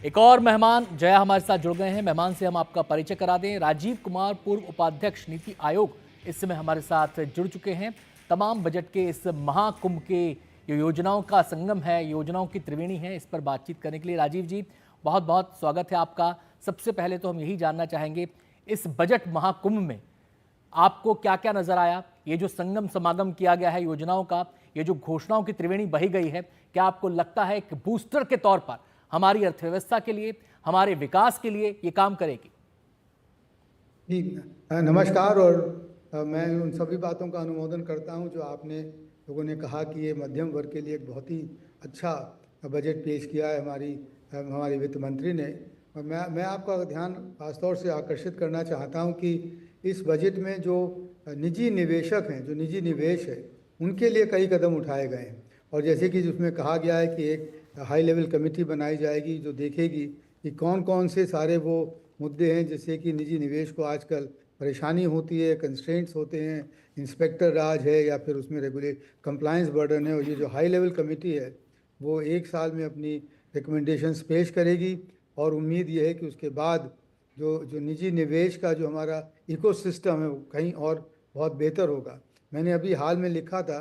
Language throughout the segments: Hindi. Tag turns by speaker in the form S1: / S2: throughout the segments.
S1: एक और मेहमान जया हमारे साथ जुड़ गए हैं। मेहमान से हम आपका परिचय करा दें। राजीव कुमार, पूर्व उपाध्यक्ष नीति आयोग, इस समय हमारे साथ जुड़ चुके हैं। तमाम बजट के इस महाकुंभ के जो योजनाओं का संगम है, योजनाओं की त्रिवेणी है, इस पर बातचीत करने के लिए राजीव जी बहुत बहुत स्वागत है आपका। सबसे पहले तो हम यही जानना चाहेंगे, इस बजट महाकुंभ में आपको क्या क्या नजर आया? ये जो संगम समागम किया गया है योजनाओं का, ये जो घोषणाओं की त्रिवेणी बही गई है, क्या आपको लगता है कि बूस्टर के तौर पर हमारी अर्थव्यवस्था के लिए, हमारे विकास के लिए ये काम करेगी?
S2: जी, नमस्कार। और मैं उन सभी बातों का अनुमोदन करता हूं जो आपने लोगों ने कहा कि ये मध्यम वर्ग के लिए एक बहुत ही अच्छा बजट पेश किया है हमारी वित्त मंत्री ने। और मैं आपका ध्यान खासतौर से आकर्षित करना चाहता हूं कि इस बजट में जो निजी निवेशक हैं, जो निजी निवेश है, उनके लिए कई कदम उठाए गए हैं। और जैसे कि जिसमें कहा गया है कि एक हाई लेवल कमेटी बनाई जाएगी जो देखेगी कि कौन कौन से सारे वो मुद्दे हैं जैसे कि निजी निवेश को आजकल परेशानी होती है, कंस्ट्रेंट्स होते हैं, इंस्पेक्टर राज है या फिर उसमें रेगुलेट कंप्लायंस बर्डन है। और ये जो हाई लेवल कमेटी है वो 1 साल में अपनी रिकमेंडेशंस पेश करेगी। और उम्मीद ये है कि उसके बाद जो जो निजी निवेश का जो हमारा इकोसिस्टम है वो कहीं और बहुत बेहतर होगा। मैंने अभी हाल में लिखा था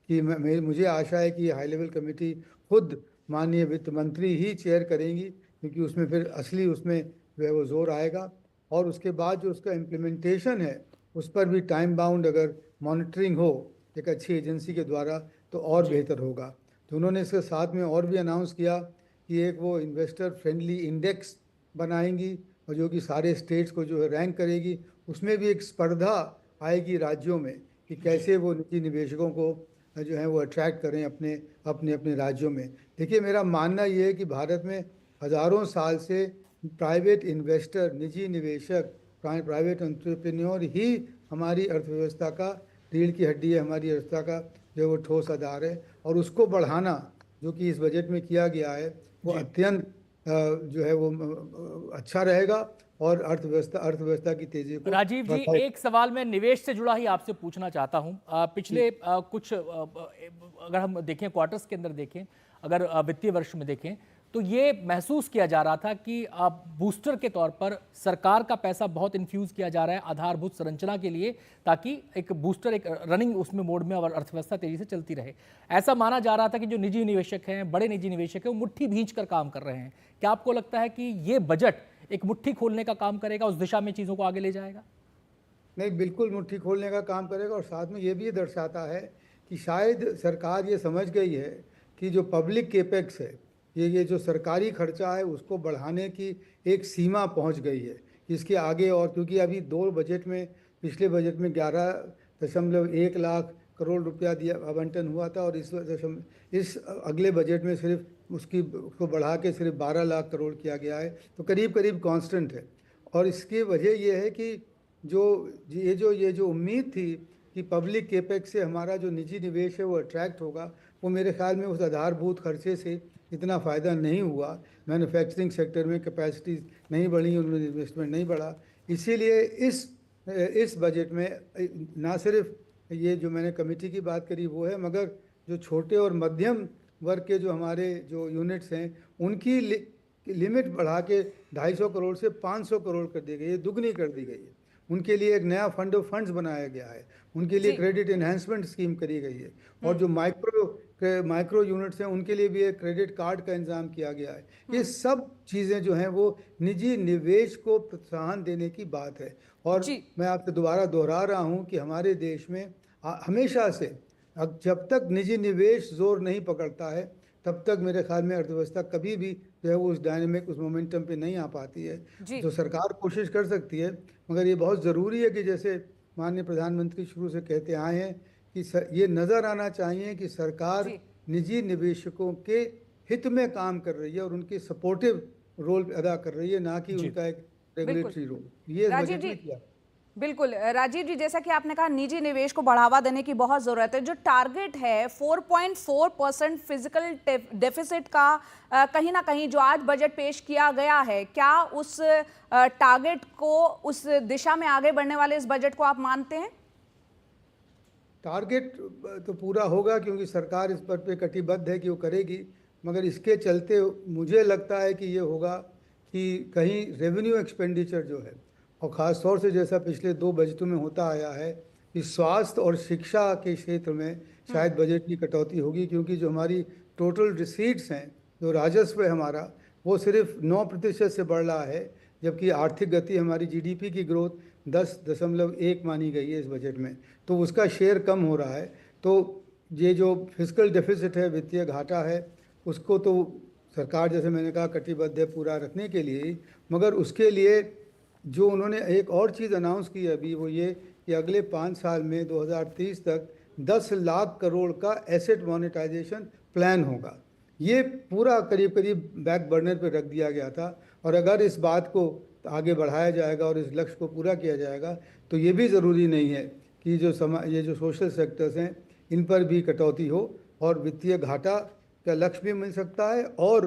S2: कि मुझे आशा है कि ये हाई लेवल कमेटी खुद माननीय वित्त मंत्री ही चेयर करेंगी, क्योंकि उसमें फिर असली उसमें जो है वो जोर आएगा। और उसके बाद जो उसका इम्प्लीमेंटेशन है उस पर भी टाइम बाउंड अगर मॉनिटरिंग हो एक अच्छी एजेंसी के द्वारा तो और
S1: जी।
S2: बेहतर होगा। तो उन्होंने इसके साथ में और भी अनाउंस किया कि एक वो इन्वेस्टर फ्रेंडली इंडेक्स बनाएंगी और जो कि सारे स्टेट्स को जो है रैंक करेगी। उसमें भी एक स्पर्धा आएगी राज्यों में कि
S1: जी।
S2: कैसे वो निजी निवेशकों को जो है वो अट्रैक्ट करें अपने अपने अपने राज्यों में। देखिए, मेरा मानना ये है कि भारत में हज़ारों साल से प्राइवेट इन्वेस्टर, निजी निवेशक, प्राइवेट एंटरप्रेन्योर ही हमारी अर्थव्यवस्था का रीढ़ की हड्डी है, हमारी अर्थव्यवस्था का जो है वो ठोस आधार है। और उसको बढ़ाना जो कि इस बजट में किया गया है वो
S1: जी।
S2: अत्यंत जो है वो अच्छा रहेगा और अर्थव्यवस्था की तेजी को
S1: राजीव जी,
S2: बढ़ाएगा।
S1: एक सवाल मैं निवेश से जुड़ा ही आपसे पूछना चाहता हूं। पिछले कुछ अगर हम देखें, क्वार्टर्स के अंदर देखें, अगर वित्तीय वर्ष में देखें, तो ये महसूस किया जा रहा था कि बूस्टर के तौर पर सरकार का पैसा बहुत इन्फ्यूज किया जा रहा है आधारभूत संरचना के लिए, ताकि एक बूस्टर, एक रनिंग उसमें मोड में और अर्थव्यवस्था तेजी से चलती रहे। ऐसा माना जा रहा था कि जो निजी निवेशक हैं, बड़े निजी निवेशक हैं, वो मुट्ठी भींच कर काम कर रहे हैं। क्या आपको लगता है कि ये बजट एक मुट्ठी खोलने का काम करेगा, उस दिशा में चीजों को आगे ले जाएगा?
S2: नहीं, बिल्कुल मुट्ठी खोलने का काम करेगा। और साथ में ये भी दर्शाता है कि शायद सरकार ये समझ गई है कि जो पब्लिक केपेक्स है, ये जो सरकारी खर्चा है उसको बढ़ाने की एक सीमा पहुंच गई है। इसके आगे और क्योंकि अभी दो बजट में, पिछले बजट में 11.1 लाख करोड़ रुपया दिया आवंटन हुआ था और इस अगले बजट में सिर्फ उसको बढ़ा के सिर्फ 12 लाख करोड़ किया गया है। तो करीब करीब कांस्टेंट है। और इसकी वजह यह है कि जो ये जो उम्मीद थी कि पब्लिक केपेक्स से हमारा जो निजी निवेश है वो अट्रैक्ट होगा, वो मेरे ख्याल में उस आधारभूत खर्चे से इतना फ़ायदा नहीं हुआ। मैन्युफैक्चरिंग सेक्टर में कैपेसिटीज़ नहीं बढ़ी, उनमें इन्वेस्टमेंट नहीं बढ़ा। इसीलिए इस बजट में ना सिर्फ ये जो मैंने कमेटी की बात करी वो है, मगर जो छोटे और मध्यम वर्ग के जो हमारे जो यूनिट्स हैं उनकी लिमिट बढ़ा के 250 करोड़ से 500 करोड़ कर दी गई है, दुगनी कर दी गई है। उनके लिए एक नया फंड ऑफ फंड्स बनाया गया है, उनके लिए
S3: जी।
S2: क्रेडिट एनहेंसमेंट स्कीम करी गई है। और जो माइक्रो यूनिट्स हैं उनके लिए भी एक क्रेडिट कार्ड का इंतजाम किया गया है। ये सब चीज़ें जो हैं वो निजी निवेश को प्रोत्साहन देने की बात है। और
S3: जी।
S2: मैं आपसे दोबारा दोहरा रहा हूँ कि हमारे देश में हमेशा से अब जब तक निजी निवेश जोर नहीं पकड़ता है तब तक मेरे ख्याल में अर्थव्यवस्था कभी भी जो है वो उस डायनेमिक, उस मोमेंटम पे नहीं आ पाती है।
S3: जी।
S2: तो सरकार कोशिश कर सकती है, मगर ये बहुत ज़रूरी है कि जैसे माननीय प्रधानमंत्री शुरू से कहते आए हैं कि ये नज़र आना चाहिए कि सरकार
S3: जी।
S2: निजी निवेशकों के हित में काम कर रही है और उनके सपोर्टिव रोल अदा कर रही है, ना कि
S1: जी।
S2: उनका एक
S3: बिल्कुल।
S2: Regulatory role. ये इस
S3: राजीव
S2: बजट
S3: जी,
S2: में किया।
S3: बिल्कुल राजीव जी, जैसा कि आपने कहा निजी निवेश को बढ़ावा देने की बहुत जरूरत है। जो टारगेट है 4.4% फिजिकल डेफिसिट का, कहीं ना कहीं जो आज बजट पेश किया गया है, क्या उस टारगेट को, उस दिशा में आगे बढ़ने वाले इस बजट को आप मानते हैं?
S2: टारगेट तो पूरा होगा क्योंकि सरकार इस पर पे कटिबद्ध है कि वो करेगी। मगर इसके चलते मुझे लगता है कि ये होगा कि कहीं रेवेन्यू एक्सपेंडिचर जो है, और ख़ास तौर से जैसा पिछले 2 बजटों में होता आया है कि स्वास्थ्य और शिक्षा के क्षेत्र में शायद बजट की कटौती होगी, क्योंकि जो हमारी टोटल रिसीट्स हैं, जो राजस्व है हमारा, वो सिर्फ 9% से बढ़ रहा है, जबकि आर्थिक गति हमारी जीडीपी की ग्रोथ 10.1 मानी गई है इस बजट में, तो उसका शेयर कम हो रहा है। तो ये जो फिस्कल डेफिसिट है, वित्तीय घाटा है, उसको तो सरकार, जैसे मैंने कहा, कटिबद्ध है पूरा रखने के लिए ही, मगर उसके लिए जो उन्होंने एक और चीज़ अनाउंस की है अभी, वो ये कि अगले 5 साल में 2030 तक 10 लाख करोड़ का एसेट मोनेटाइजेशन प्लान होगा। ये पूरा करीब करीब बैक बर्नर पे रख दिया गया था, और अगर इस बात को आगे बढ़ाया जाएगा और इस लक्ष्य को पूरा किया जाएगा, तो ये भी ज़रूरी नहीं है कि ये जो सोशल सेक्टर्स हैं, इन पर भी कटौती हो, और वित्तीय घाटा का लक्ष्य भी मिल सकता है, और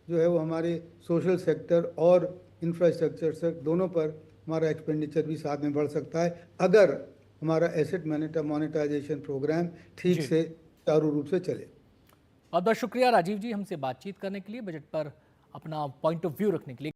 S2: जो है वो हमारे सोशल सेक्टर और इंफ्रास्ट्रक्चर से दोनों पर हमारा एक्सपेंडिचर भी साथ में बढ़ सकता है, अगर हमारा एसेट मोनेटाइजेशन प्रोग्राम ठीक
S1: जी।
S2: से चारू रूप से चले।
S1: बहुत बहुत शुक्रिया राजीव जी हमसे बातचीत करने के लिए, बजट पर अपना पॉइंट ऑफ व्यू रखने के लिए।